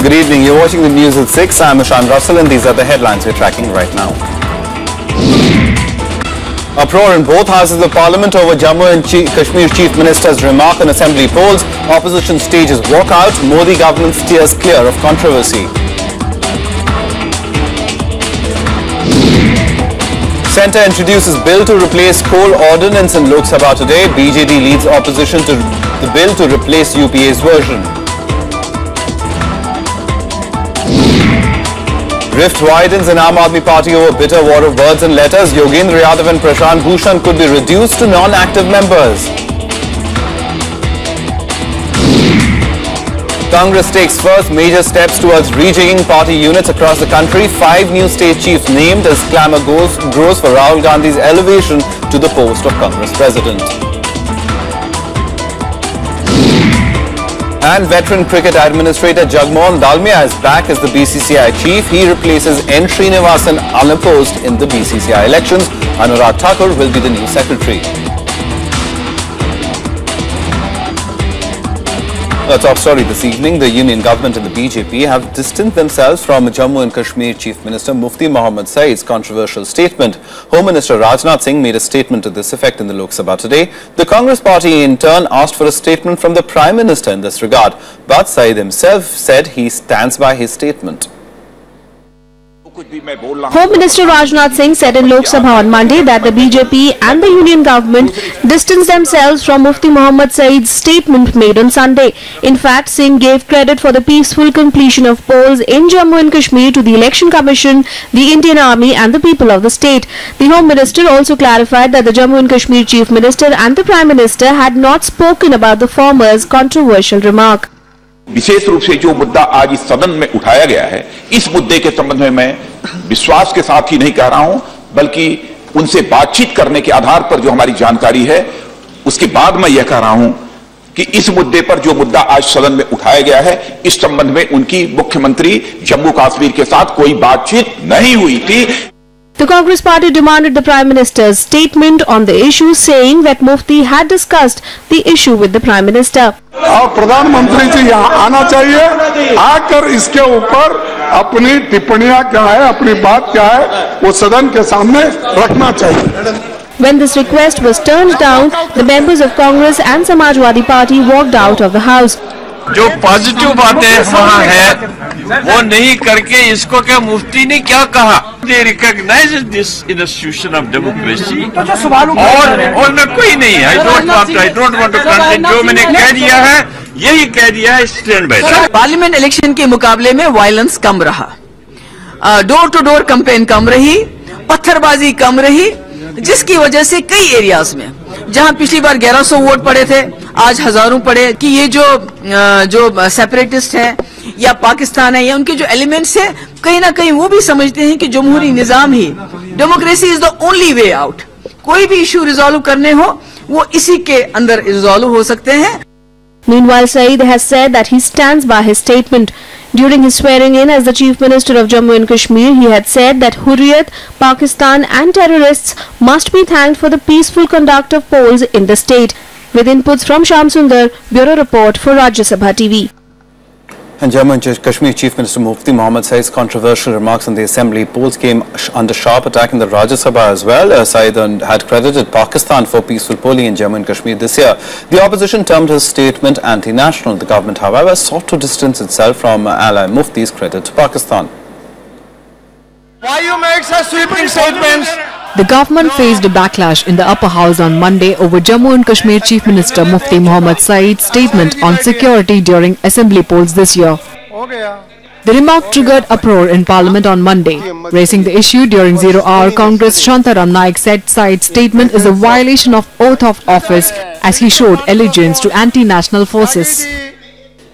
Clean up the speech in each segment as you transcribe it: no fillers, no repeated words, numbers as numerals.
Good evening. You're watching the news at 6. I'm Ashan Russell and these are the headlines we're tracking right now. Uproar in both houses of parliament over Jammu and Kashmir Chief Minister's remark on assembly polls. Opposition stages walkout. Modi government steers clear of controversy. Centre introduces bill to replace coal ordinance in Lok Sabha today. BJD leads opposition to the bill to replace UPA's version. Rift widens in Aam Aadmi Party over bitter war of words and letters. Yogendra Yadav and Prashant Bhushan could be reduced to non-active members. Congress takes first major steps towards rejigging party units across the country. 5 new state chiefs named as clamour grows for Rahul Gandhi's elevation to the post of Congress president. And veteran cricket administrator Jagmohan Dalmia is back as the BCCI chief. He replaces N. Srinivasan unopposed in the BCCI elections. Anurag Thakur will be the new secretary. A top story this evening, the Union government and the BJP have distanced themselves from Jammu and Kashmir Chief Minister Mufti Mohammad Saeed's controversial statement. Home Minister Rajnath Singh made a statement to this effect in the Lok Sabha today. The Congress party in turn asked for a statement from the Prime Minister in this regard, but Saeed himself said he stands by his statement. Home Minister Rajnath Singh said in Lok Sabha on Monday that the BJP and the Union government distanced themselves from Mufti Mohammad Saeed's statement made on Sunday. In fact, Singh gave credit for the peaceful completion of polls in Jammu and Kashmir to the Election Commission, the Indian Army and the people of the state. The Home Minister also clarified that the Jammu and Kashmir Chief Minister and the Prime Minister had not spoken about the former's controversial remark. विशेष रूप से जो मुद्दा आज इस सदन में उठाया गया है, इस मुद्दे के संबंध में मैं विश्वास के साथ ही नहीं कह रहा हूं, बल्कि उनसे बातचीत करने के आधार पर जो हमारी जानकारी है, उसके बाद मैं यह कह रहा हूं कि इस मुद्दे पर जो मुद्दा आज सदन में उठाया गया है, इस संबंध में उनकी मुख्यमंत्री जम्मू कश्मीर के साथ कोई बातचीत नहीं हुई थी. The Congress party demanded the Prime Minister's statement on the issue, saying that Mufti had discussed the issue with the Prime Minister. और प्रधानमंत्री जी यहाँ आना चाहिए, आकर इसके ऊपर अपनी टिप्पणियां क्या है, अपनी बात क्या है, वो सदन के सामने रखना चाहिए. When this request was turned down, the members of Congress and Samajwadi Party walked out of the house. जो पॉजिटिव बातें वहाँ है वो नहीं करके इसको क्या मुफ्ती ने क्या कहा, they recognize this institution of democracy और मैं कोई नहीं, I don't want to content. जो मैंने कह दिया है यही कह दिया है, स्टैंड बाय. पार्लियामेंट इलेक्शन के मुकाबले में वायलेंस कम रहा, डोर टू डोर कैंपेन कम रही, पत्थरबाजी कम रही, जिसकी वजह से कई एरियाज में जहां पिछली बार 1100 वोट पड़े थे, आज हजारों पड़े. कि ये जो सेपरेटिस्ट है या पाकिस्तान है या उनके जो एलिमेंट्स है, कहीं ना कहीं वो भी समझते हैं कि जमहूरी निजाम ही, democracy is the only way out. कोई भी इशू रिजॉल्व करने हो वो इसी के अंदर रिजॉल्व हो सकते हैं. Meanwhile, Saeed has said that he stands by his statement. During his swearing in as the Chief Minister of Jammu and Kashmir, he had said that Hurriyat, Pakistan and terrorists must be thanked for the peaceful conduct of polls in the state. With inputs from Shyam Sundar, Bureau Report for Rajya Sabha TV. And Jammu and Kashmir Chief Minister Mufti Mohammad Saeed's controversial remarks on the assembly polls came under sharp attack in the Rajya Sabha as well. Saeed had credited Pakistan for peaceful polling in Jammu and Kashmir this year. The opposition termed his statement anti-national. The government, however, sought to distance itself from ally Mufti's credit to Pakistan. Why you make such sweeping statements? The government faced a backlash in the upper house on Monday over Jammu and Kashmir Chief Minister Mufti Mohammad Saeed's statement on security during assembly polls this year. The remark triggered uproar in Parliament on Monday. Raising the issue during zero-hour Congress, Shantaram Naik said Saeed's statement is a violation of oath of office as he showed allegiance to anti-national forces.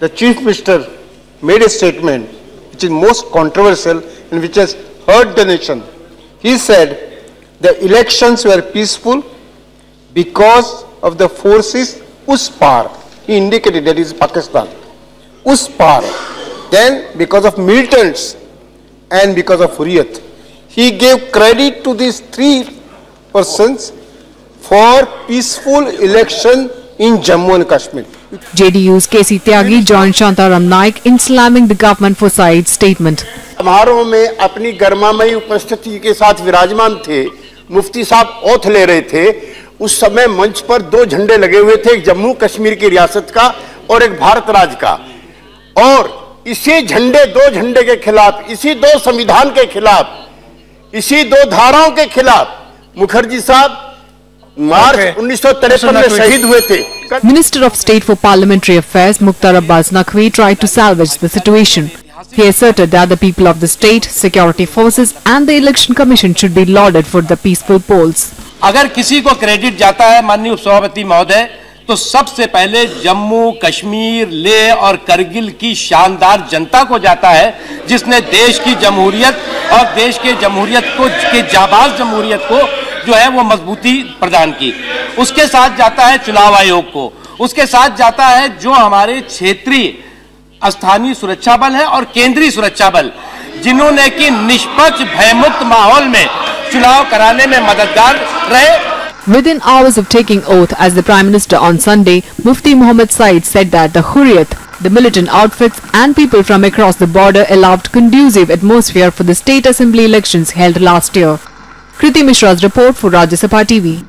The Chief Minister made a statement which is most controversial and which has hurt the nation. He said the elections were peaceful because of the forces us par. He indicated that is Pakistan. Us par. Then because of militants and because of Hurriyat. He gave credit to these 3 persons for peaceful election in Jammu and Kashmir. JDU's KC Tyagi joined Shantaram Naik in slamming the government for Said's statement. समारोह में अपनी गर्मामयी उपस्थिति के साथ विराजमान थे, मुफ्ती साहब oath ले रहे थे। उस समय मंच पर दो झंडे लगे हुए थे, एक जम्मू कश्मीर की रियासत का और एक भारत राज्य का, और इसी दो झंडे के खिलाफ, इसी दो संविधान के खिलाफ, इसी दो धाराओं के खिलाफ मुखर्जी साहब मार्च 1953 में शहीद हुए थे। Minister of State for Parliamentary Affairs Mukhtar Abbas Naqvi tried to salvage the situation. He asserted that the people of the state, security forces and the election commission should be lauded for the peaceful polls. अगर किसी को credit जाता है माननीय उपसभापति महोदय, तो सबसे पहले जम्मू कश्मीर, लेह और करगिल की शानदार जनता को जाता है, जिसने देश की जमहूरियत और देश के जमहूरियत को के जाबाज जमहूरियत को जो है वो मजबूती प्रदान की। उसके साथ जाता है चुनाव आयोग को, उसके साथ जाता है जो हमारे क्षेत्रीय स्थानीय सुरक्षा बल है और केंद्रीय सुरक्षा बल, जिन्होंने कि निष्पक्ष भयमुक्त माहौल में चुनाव कराने में मददगार रहे। Within hours of taking oath as the Prime Minister on Sunday, Mufti Mohammad Said said that the Hurriyat, the militant outfits and people from across the border allowed conducive atmosphere for the state assembly elections held last year. Kriti Mishra's report for Rajya Sabha TV.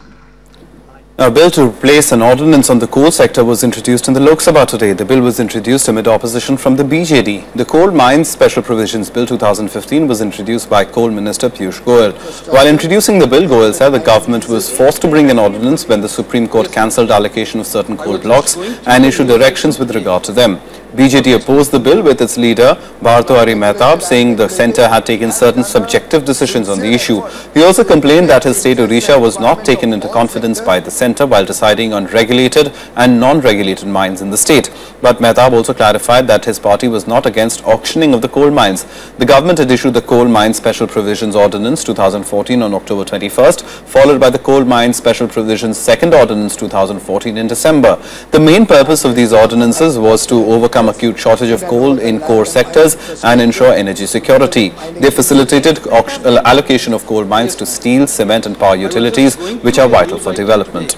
A bill to replace an ordinance on the coal sector was introduced in the Lok Sabha today. The bill was introduced amid opposition from the BJD. The Coal Mines Special Provisions Bill 2015 was introduced by Coal Minister Piyush Goyal. While introducing the bill, Goyal said the government was forced to bring an ordinance when the Supreme Court cancelled allocation of certain coal blocks and issued directions with regard to them. BJD opposed the bill with its leader Bhartwari Mehtab saying the centre had taken certain subjective decisions on the issue. He also complained that his state Odisha was not taken into confidence by the centre while deciding on regulated and non-regulated mines in the state. But Mehtab also clarified that his party was not against auctioning of the coal mines. The government had issued the Coal Mines Special Provisions Ordinance 2014 on October 21st, followed by the Coal Mines Special Provisions Second Ordinance 2014 in December. The main purpose of these ordinances was to overcome acute shortage of coal in core sectors and ensure energy security. They facilitated allocation of coal mines to steel, cement and power utilities, which are vital for development.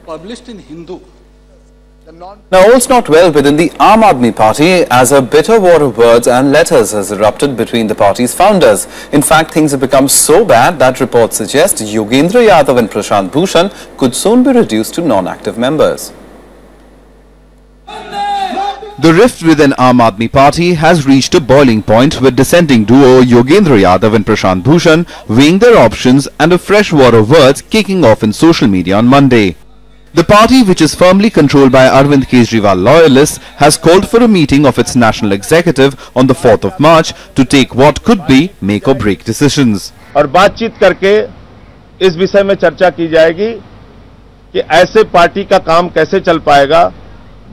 Published in Hindu. Now, all's not well within the Aam Aadmi Party as a bitter war of words and letters has erupted between the party's founders. In fact, things have become so bad that reports suggest Yogendra Yadav and Prashant Bhushan could soon be reduced to non-active members. The rift within Aam Aadmi Party has reached a boiling point with dissenting duo Yogendra Yadav and Prashant Bhushan weighing their options and a fresh war of words kicking off in social media on Monday. The party, which is firmly controlled by Arvind Kejriwal loyalists, has called for a meeting of its national executive on the 4th of March to take what could be make or break decisions. और बातचीत करके इस विषय में चर्चा की जाएगी कि ऐसे पार्टी का काम कैसे चल पाएगा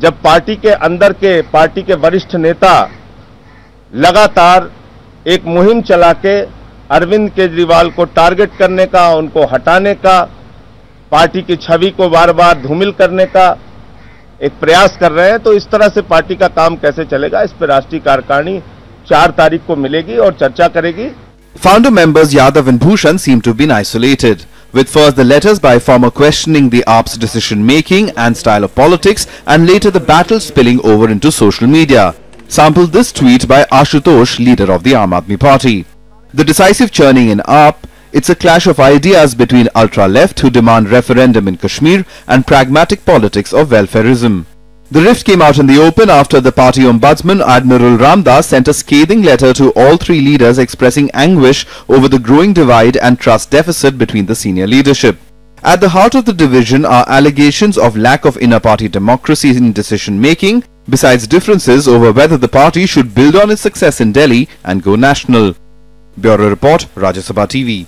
जब पार्टी के अंदर के पार्टी के वरिष्ठ नेता लगातार एक मुहिम चला के अरविंद केजरीवाल को टारगेट करने का, उनको हटाने का, पार्टी की छवि को बार बार धूमिल करने का एक प्रयास कर रहे हैं। तो इस तरह से पार्टी का काम कैसे चलेगा, इस पर राष्ट्रीय कार्यकारिणी 4 तारीख को मिलेगी और चर्चा करेगी। Founder members Yadav and Bhushan seem to have been isolated, with first the letters by former questioning the AAP's decision-making and style of politics and later the battle spilling over into social media. Sample this tweet by Ashutosh, leader of the Aam Aadmi Party. The decisive churning in AAP, it's a clash of ideas between ultra-left who demand referendum in Kashmir and pragmatic politics of welfareism. The rift came out in the open after the party ombudsman Admiral Ramdas sent a scathing letter to all 3 leaders expressing anguish over the growing divide and trust deficit between the senior leadership. At the heart of the division are allegations of lack of inner-party democracy in decision-making, besides differences over whether the party should build on its success in Delhi and go national. Bureau Report, Rajya Sabha TV.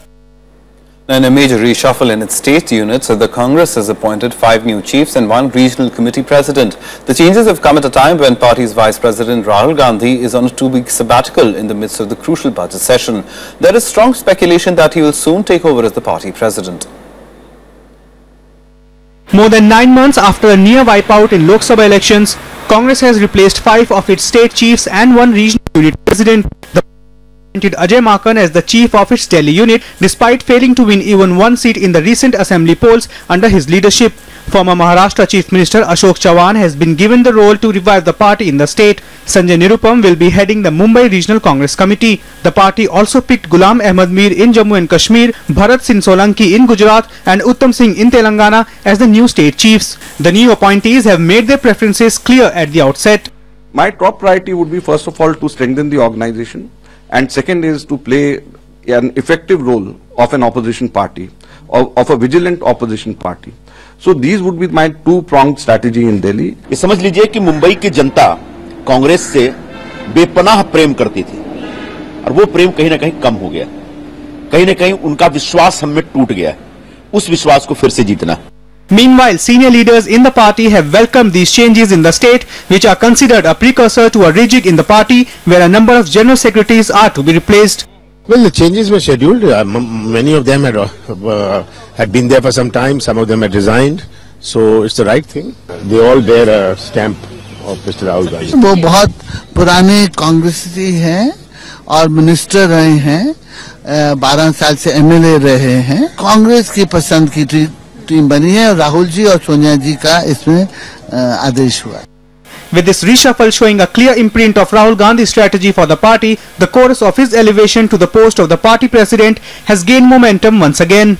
In a major reshuffle in its state units, the Congress has appointed 5 new chiefs and 1 regional committee president. The changes have come at a time when party's Vice President Rahul Gandhi is on a 2-week sabbatical in the midst of the crucial budget session. There is strong speculation that he will soon take over as the party president. More than 9 months after a near wipeout in Lok Sabha elections, Congress has replaced 5 of its state chiefs and 1 regional unit president. Ajay Maken as the chief of its Delhi unit despite failing to win even 1 seat in the recent assembly polls under his leadership. Former Maharashtra Chief Minister Ashok Chavan has been given the role to revive the party in the state. Sanjay Nirupam will be heading the Mumbai Regional Congress Committee. The party also picked Ghulam Ahmad Mir in Jammu and Kashmir, Bharat Singh Solanki in Gujarat and Uttam Singh in Telangana as the new state chiefs. The new appointees have made their preferences clear at the outset. My top priority would be first of all to strengthen the organization, and second is to play an effective role of an opposition party, of a vigilant opposition party. So these would be my two-pronged strategy in Delhi. ये समझ लीजिए कि मुंबई की जनता कांग्रेस से बेपनाह प्रेम करती थी और वो प्रेम कहीं ना कहीं कम हो गया, कहीं ना कहीं उनका विश्वास हम में टूट गया, उस विश्वास को फिर से जीतना। Meanwhile, senior leaders in the party have welcomed these changes in the state, which are considered a precursor to a rejig in the party, where a number of general secretaries are to be replaced. Well, the changes were scheduled. Many of them had been there for some time. Some of them had resigned. So it's the right thing. They all bear a stamp of Mr. Rahul Gandhi. वो बहुत पुराने कांग्रेसी हैं और minister रहे हैं, 12 साल से एमएलए रहे हैं। कांग्रेस की पसंद की टीम बनी है और राहुल जी और सोनिया जी का इसमें आदेश हुआ। With this reshuffle showing a clear imprint of Rahul Gandhi's strategy for the party, the chorus of his elevation to the post of the party president has gained momentum once again.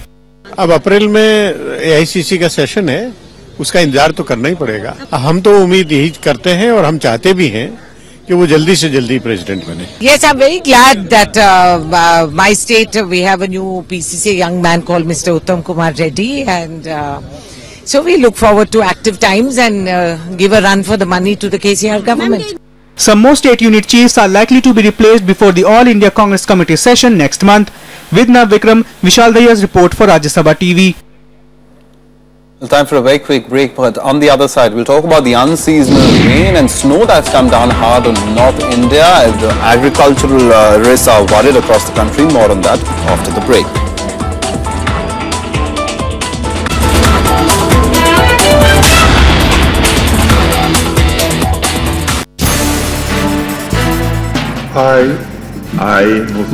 अब अप्रैल में AICC का session है, उसका इंतजार तो करना ही पड़ेगा। हम तो उम्मीद यही करते हैं और हम चाहते भी हैं कि वो जल्दी से जल्दी प्रेसिडेंट बने। Yes, I'm very glad that my state we have a new PCC young man called Mr. Uttam Kumar Reddy, and so we look forward to active times and give a run for the money to the KCR government. Some more state unit chiefs are likely to be replaced before the All India Congress Committee session next month. Vidna Vikram, Vishal Dahiya's report for Rajya Sabha TV. Well, time for a very quick break, but on the other side, we'll talk about the unseasonal rain and snow that's come down hard on North India. The agricultural risks are worried across the country. More on that after the break.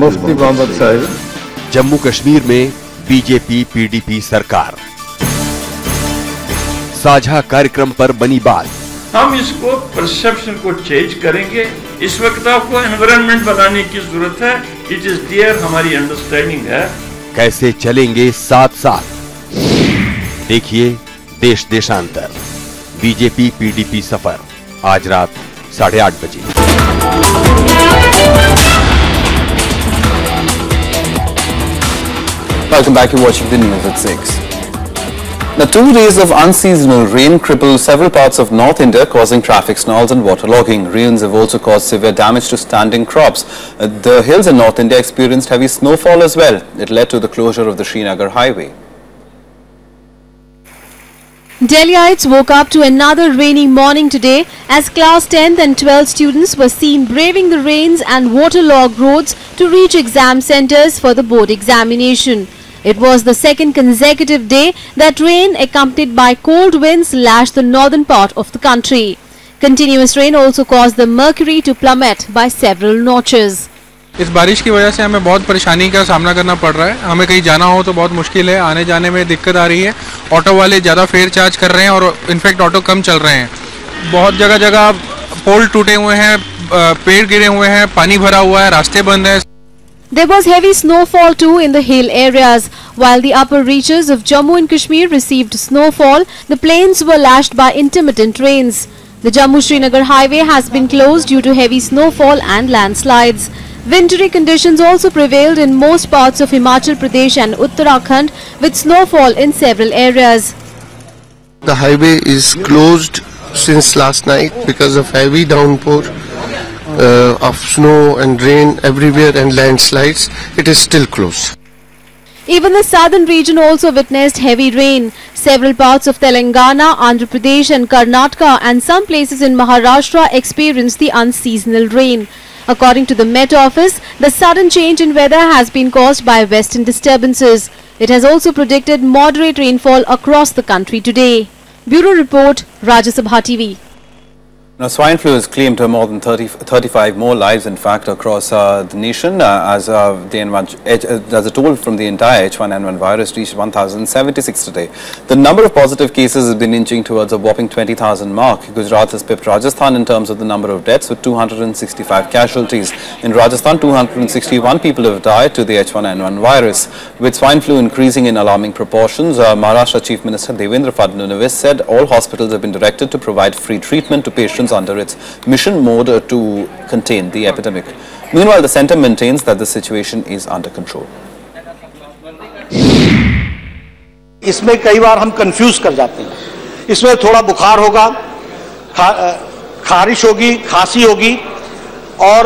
मुफ्ती मोहम्मद साहिब। जम्मू कश्मीर में BJP PDP सरकार, साझा कार्यक्रम पर बनी बात। हम इसको perception को चेंज करेंगे। इस वक्त आपको एनवायरनमेंट बनाने की जरूरत है। इट इज देयर, हमारी अंडरस्टैंडिंग है। कैसे चलेंगे साथ साथ, देखिए देश देशांतर बीजेपी पीडीपी सफर, आज रात 8:30 बजे। Welcome back. You're watching the news at 6. Now, 2 days of unseasonal rain crippled several parts of North India, causing traffic snarls and waterlogging. Rains have also caused severe damage to standing crops. The hills in North India experienced heavy snowfall as well. It led to the closure of the Srinagar highway. Delhiites woke up to another rainy morning today as class 10th and 12th students were seen braving the rains and waterlogged roads to reach exam centers for the board examination. It was the second consecutive day that rain accompanied by cold winds lashed the northern part of the country. Continuous rain also caused the mercury to plummet by several notches. इस बारिश की वजह से हमें बहुत परेशानी का सामना करना पड़ रहा है। हमें कहीं जाना हो तो बहुत मुश्किल है, आने जाने में दिक्कत आ रही है। ऑटो वाले ज़्यादा फेयर चार्ज कर रहे हैं और इनफैक्ट ऑटो कम चल रहे हैं। बहुत जगह जगह पोल टूटे हुए हैं, पेड़ गिरे हुए हैं, पानी भरा हुआ है, रास्ते बंद है। There was heavy snowfall too in the hill areas. While the upper reaches of Jammu and Kashmir received snowfall, the plains were lashed by intermittent rains. The Jammu-Srinagar highway has been closed due to heavy snowfall and landslides. Wintry conditions also prevailed in most parts of Himachal Pradesh and Uttarakhand, with snowfall in several areas. The highway is closed since last night because of heavy downpour of snow and rain everywhere and landslides. It is still closed. Even the southern region also witnessed heavy rain. Several parts of Telangana, Andhra Pradesh and Karnataka and some places in Maharashtra experienced the unseasonal rain. According to the Met Office, the sudden change in weather has been caused by western disturbances. It has also predicted moderate rainfall across the country today. Bureau Report, Rajya Sabha TV. Now, swine flu has claimed more than 35 more lives, in fact, across the nation as a total from the entire H1N1 virus reached 1,076 today. The number of positive cases has been inching towards a whopping 20,000 mark. Gujarat has pipped Rajasthan in terms of the number of deaths with 265 casualties. In Rajasthan, 261 people have died to the H1N1 virus. With swine flu increasing in alarming proportions, Maharashtra Chief Minister Devendra Fadnavis said all hospitals have been directed to provide free treatment to patients under its mission mode to contain the epidemic. Meanwhile, the centre maintains that the situation is under control. इसमें कई बार हम confuse कर जाते हैं. इसमें थोड़ा बुखार होगा, खारिश होगी, खांसी होगी और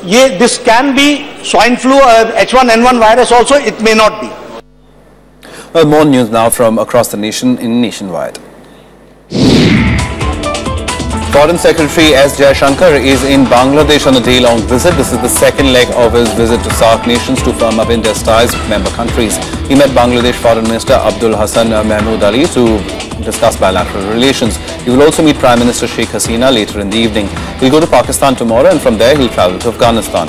ये this can be swine flu, H1N1 virus also, it may not be. Well, more news now from across the nation in Nationwide. Foreign Secretary S. Jaishankar is in Bangladesh on a day-long visit. This is the second leg of his visit to SAARC nations to firm up India's ties with member countries. He met Bangladesh Foreign Minister Abdul Hassan Mahmood Ali to discuss bilateral relations. He will also meet Prime Minister Sheikh Hasina later in the evening. He'll go to Pakistan tomorrow and from there he'll travel to Afghanistan.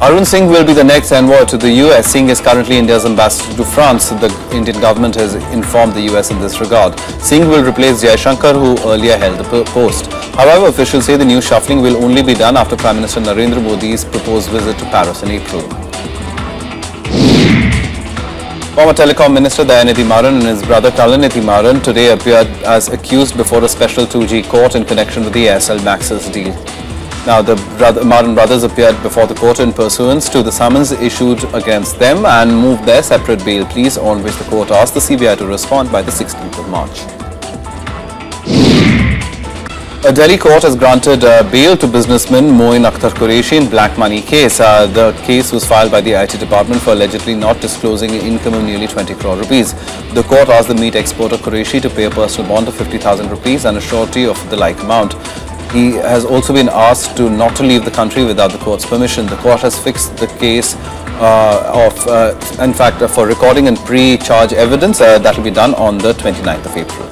Arun Singh will be the next envoy to the US. Singh is currently India's ambassador to France. The Indian government has informed the US in this regard. Singh will replace Jaishankar, who earlier held the post. However, officials say the new shuffling will only be done after Prime Minister Narendra Modi's proposed visit to Paris in April. Former Telecom Minister Dayanidhi Maran and his brother Kalanidhi Maran today appeared as accused before a special 2G court in connection with the Aircel Maxis deal. Now, the Maran brothers appeared before the court in pursuance to the summons issued against them and moved their separate bail pleas, on which the court asked the CBI to respond by the 16th of March. A Delhi court has granted bail to businessman Moin Akhtar Qureshi in black money case. The case was filed by the IT department for allegedly not disclosing an income of nearly 20 crore rupees. The court asked the meat exporter Qureshi to pay a personal bond of 50,000 rupees and a surety of the like amount. He has also been asked not to leave the country without the court's permission. The court has fixed the case in fact, for recording and pre-charge evidence. That will be done on the 29th of April.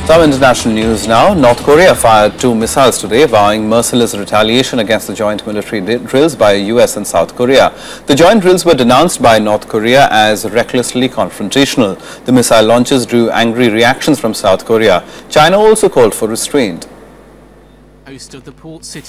Some international news now. North Korea fired 2 missiles today, vowing merciless retaliation against the joint military drills by US and South Korea. The joint drills were denounced by North Korea as recklessly confrontational. The missile launches drew angry reactions from South Korea. China also called for restraint.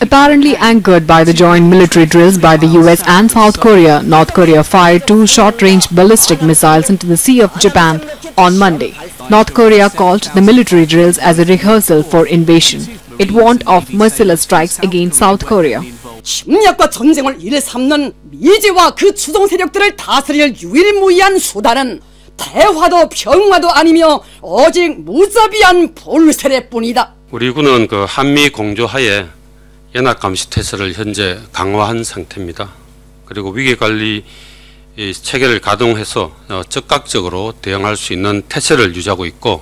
Apparently anchored by the joint military drills by the US and South Korea, North Korea fired 2 short-range ballistic missiles into the Sea of Japan on Monday. North Korea called the military drills as a rehearsal for invasion. It warned of merciless strikes against South Korea. 침략과 전쟁을 일삼는 미제와 그 추종 세력들을 다스릴 유일무이한 수단은 대화도 평화도 아니며 오직 무자비한 불세례뿐이다. 우리 군은 그 한미 공조하에 연합 감시 태세를 현재 강화한 상태입니다. 그리고 위기 관리 체계를 가동해서 즉각적으로 대응할 수 있는 태세를 유지하고 있고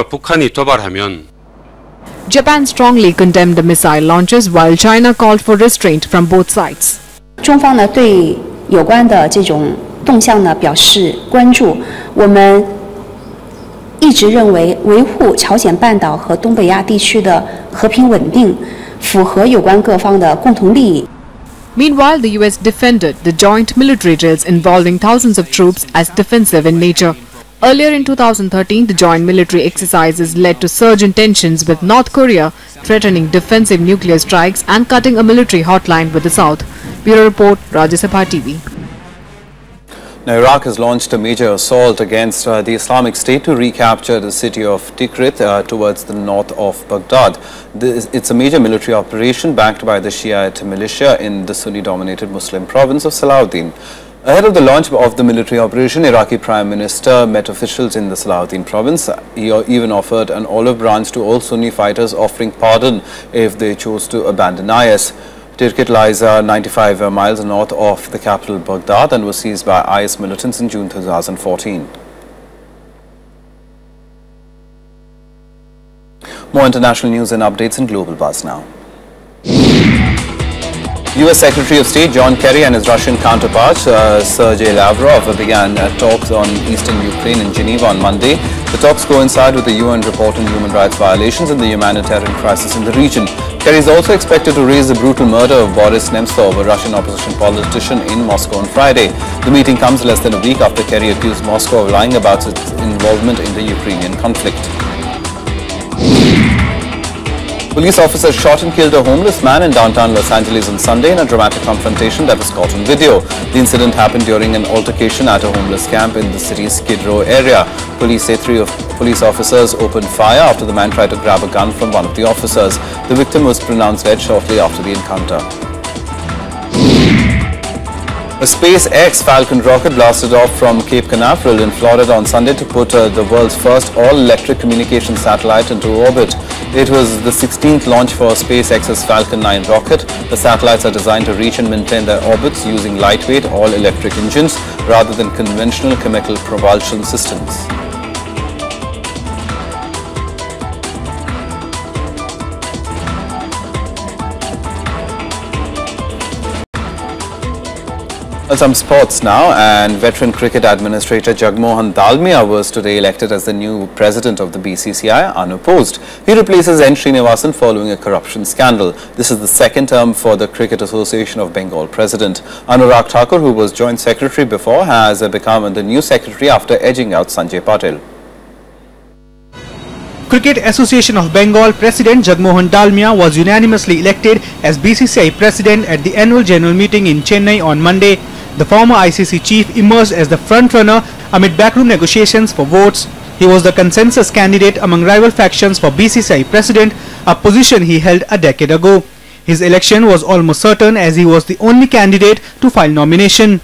북한이 도발하면 Japan strongly condemned the missile launches while China called for restraint from both sides. 中方呢对有关的这种动向呢表示关注。我们一直认为维护朝鲜半岛和东北亚地区的和平稳定符合有关各方的共同利益。 Meanwhile, the US defended the joint military drills involving thousands of troops as defensive in nature. Earlier in 2013, the joint military exercises led to surge in tensions with North Korea, threatening defensive nuclear strikes and cutting a military hotline with the South. Bureau Report, Rajya Sabha TV. Now, Iraq has launched a major assault against the Islamic State to recapture the city of Tikrit towards the north of Baghdad. It's a major military operation backed by the Shiite militia in the Sunni-dominated Muslim province of Salahuddin. Ahead of the launch of the military operation, Iraqi Prime Minister met officials in the Salahuddin province. He even offered an olive branch to all Sunni fighters, offering pardon if they chose to abandon IS. Tikrit lies 95 miles north of the capital Baghdad and was seized by IS militants in June 2014. More international news and updates in Global Buzz now. US Secretary of State John Kerry and his Russian counterpart Sergei Lavrov began talks on eastern Ukraine in Geneva on Monday. The talks coincide with the UN report on human rights violations and the humanitarian crisis in the region. Kerry is also expected to raise the brutal murder of Boris Nemtsov, a Russian opposition politician, in Moscow on Friday. The meeting comes less than a week after Kerry accused Moscow of lying about its involvement in the Ukrainian conflict. Police officers shot and killed a homeless man in downtown Los Angeles on Sunday in a dramatic confrontation that was caught on video. The incident happened during an altercation at a homeless camp in the city's Skid Row area. Police say 3 police officers opened fire after the man tried to grab a gun from one of the officers. The victim was pronounced dead shortly after the encounter. A SpaceX Falcon rocket blasted off from Cape Canaveral in Florida on Sunday to put the world's first all-electric communication satellite into orbit. It was the 16th launch for SpaceX's Falcon 9 rocket. The satellites are designed to reach and maintain their orbits using lightweight all-electric engines rather than conventional chemical propulsion systems. Some sports now, and veteran cricket administrator Jagmohan Dalmia was today elected as the new president of the BCCI unopposed. He replaces N. Srinivasan following a corruption scandal. This is the second term for the Cricket Association of Bengal president. Anurag Thakur, who was joint secretary before, has become the new secretary after edging out Sanjay Patel. Cricket Association of Bengal President Jagmohan Dalmia was unanimously elected as BCCI president at the annual general meeting in Chennai on Monday. The former ICC chief emerged as the front-runner amid backroom negotiations for votes. He was the consensus candidate among rival factions for BCCI president, a position he held a decade ago. His election was almost certain as he was the only candidate to file nomination.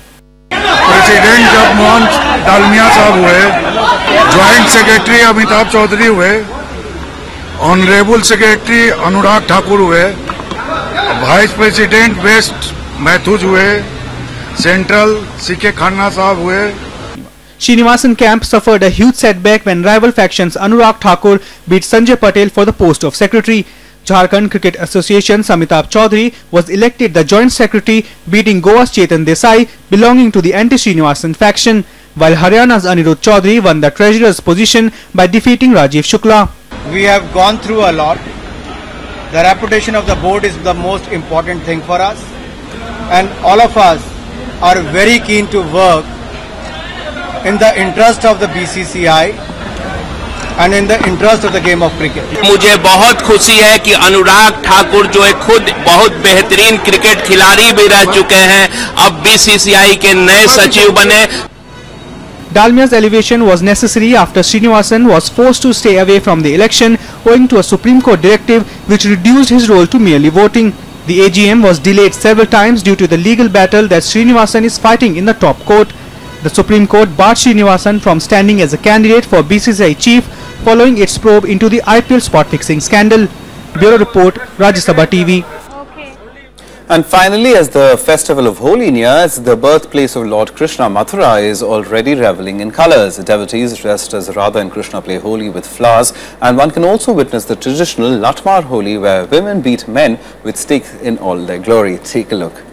President Jagmohan Dalmia साहब हुए, Joint Secretary Amitabh Chaudhary हुए, Honorable Secretary Anurag Thakur हुए, Vice President West Mathur हुए, Central C.K. Khanna साहब हुए. Srinivasan camp suffered a huge setback when rival factions Anurag Thakur beat Sanjay Patel for the post of secretary. Jharkhand Cricket Association Amitabh Chaudhary was elected the joint secretary, beating Goa's Chetan Desai belonging to the anti-Srinivasan faction, while Haryana's Anirudh Chaudhary won the treasurer's position by defeating Rajiv Shukla. We have gone through a lot. The reputation of the board is the most important thing for us, and all of us are very keen to work in the interest of the BCCI and in the interest of the game of cricket. मुझे बहुत खुशी है कि अनुराग ठाकुर जो एक खुद बहुत बेहतरीन क्रिकेट खिलाड़ी भी रह चुके हैं, अब BCCI के नए सचिव बने. Dalmia's elevation was necessary after Srinivasan was forced to stay away from the election owing to a Supreme Court directive which reduced his role to merely voting. The AGM was delayed several times due to the legal battle that Srinivasan is fighting in the top court. The Supreme Court barred Srinivasan from standing as a candidate for BCCI chief following its probe into the IPL spot fixing scandal. Bureau Report, Rajya Sabha TV. And finally, as the festival of Holi nears, the birthplace of Lord Krishna, Mathura, is already reveling in colours. Devotees dressed as Radha and Krishna play Holi with flowers, and one can also witness the traditional Latmar Holi, where women beat men with sticks in all their glory. Take a look.